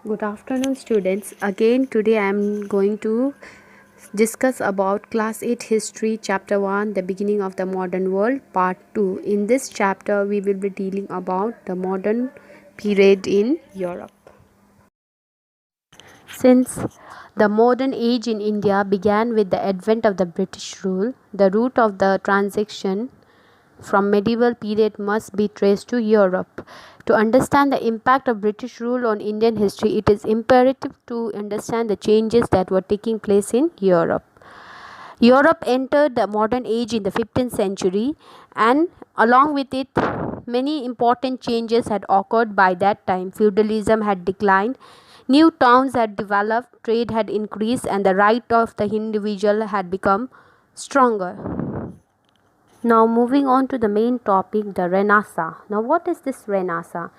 Good afternoon, students. Again, today I am going to discuss about Class 8 History, Chapter 1, The Beginning of the Modern World, Part 2. In this chapter, we will be dealing about the modern period in Europe. Since the modern age in India began with the advent of the British rule, the root of the transition from medieval period must be traced to Europe. To understand the impact of British rule on Indian history, it is imperative to understand the changes that were taking place in Europe. Europe entered the modern age in the 15th century, and along with it, many important changes had occurred by that time. Feudalism had declined, new towns had developed, trade had increased, and the right of the individual had become stronger. Now, moving on to the main topic, the Renaissance. Now, what is this Renaissance?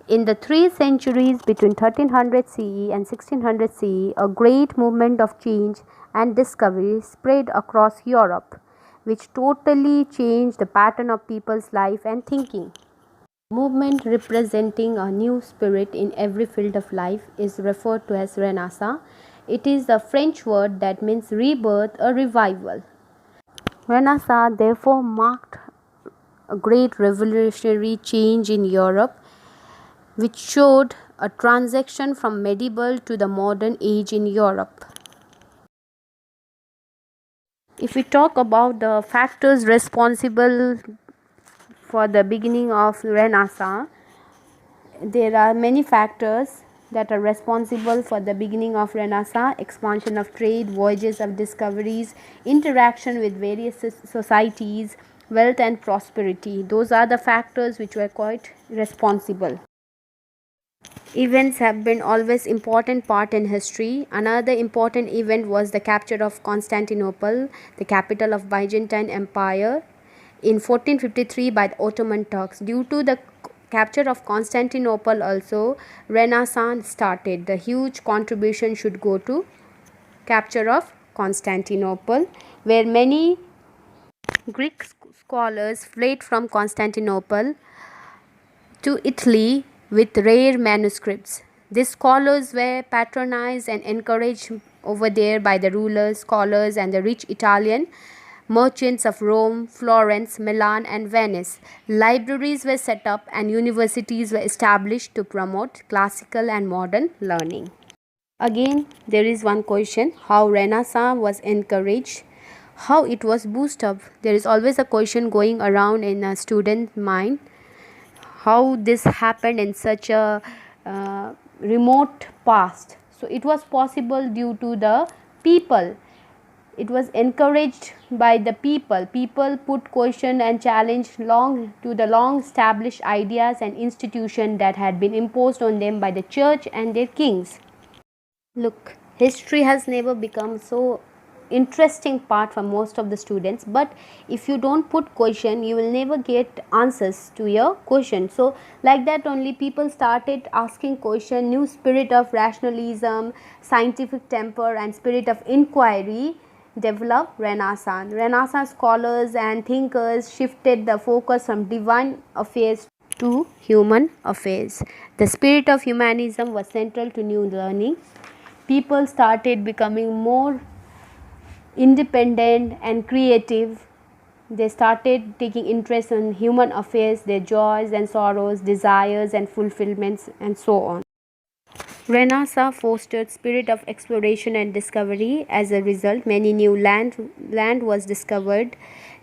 In the 3 centuries between 1300 CE and 1600 CE, a great movement of change and discovery spread across Europe, which totally changed the pattern of people's life and thinking. Movement representing a new spirit in every field of life is referred to as Renaissance. It is the French word that means rebirth, a revival. Renaissance therefore marked a great revolutionary change in Europe, which showed a transition from medieval to the modern age in Europe. If we talk about the factors responsible for the beginning of Renaissance, there are many factors that are responsible for the beginning of Renaissance: expansion of trade, voyages of discoveries, interaction with various societies, wealth and prosperity. Those are the factors which were quite responsible. Events have been always important part in history. Another important event was the capture of Constantinople, the capital of Byzantine Empire, in 1453 by the Ottoman Turks. Due to the capture of Constantinople also, Renaissance started. The huge contribution should go to capture of Constantinople, where many Greek scholars fled from Constantinople to Italy with rare manuscripts. These scholars were patronized and encouraged over there by the rulers, scholars, and the rich Italian merchants of Rome, Florence, Milan, and Venice. Libraries were set up and universities were established to promote classical and modern learning. Again, there is one question: how Renaissance was encouraged, how it was boosted up. There is always a question going around in a student mind: how this happened in such a remote past. So it was possible due to the people. It was encouraged by the people put question and challenge long to the long established ideas and institution that had been imposed on them by the church and their kings. Look, history has never become so interesting part for most of the students, but if you don't put question, you will never get answers to your question. So like that only people started asking question. New spirit of rationalism, scientific temper, and spirit of inquiry developed Renaissance. Renaissance scholars and thinkers shifted the focus from divine affairs to human affairs. The spirit of humanism was central to new learning. People started becoming more independent and creative. They started taking interest in human affairs, their joys and sorrows, desires and fulfillments, and so on. Renaissance fostered spirit of exploration and discovery. As a result, many new land was discovered.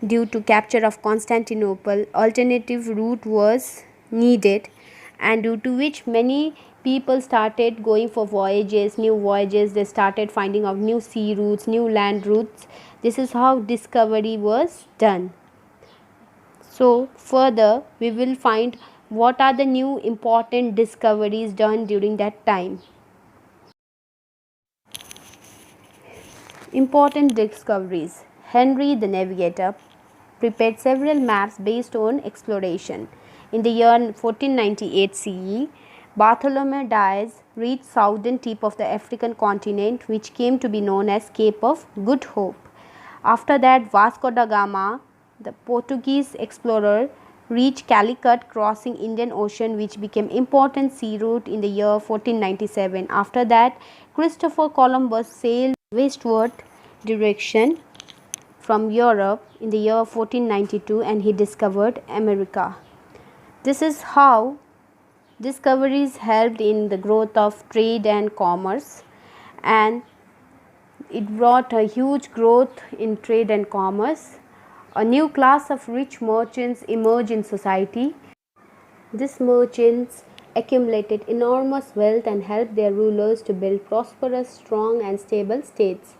Due to capture of Constantinople, alternative route was needed, and due to which many people started going for voyages, new voyages. They started finding out new sea routes, new land routes. This is how discovery was done. So further we will find what are the new important discoveries done during that time. Important discoveries: Henry the Navigator prepared several maps based on exploration. In the year 1498 CE, Bartholomew Dias reached southern tip of the African continent, which came to be known as Cape of Good Hope. After that, Vasco da Gama, the Portuguese explorer, reached Calicut, crossing Indian Ocean, which became important sea route in the year 1497. After that, Christopher Columbus sailed westward direction from Europe in the year 1492 and he discovered America. This is how discoveries helped in the growth of trade and commerce, and it brought a huge growth in trade and commerce. A new class of rich merchants emerged in society. These merchants accumulated enormous wealth and helped their rulers to build prosperous, strong, and stable states.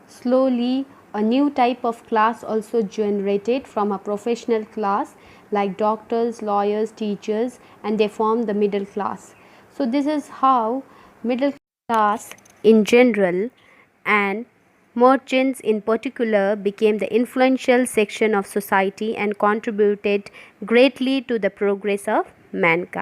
Slowly, a new type of class also generated from a professional class like doctors, lawyers, teachers, and they formed the middle class. So, this is how middle class in general and merchants in particular became the influential section of society and contributed greatly to the progress of mankind.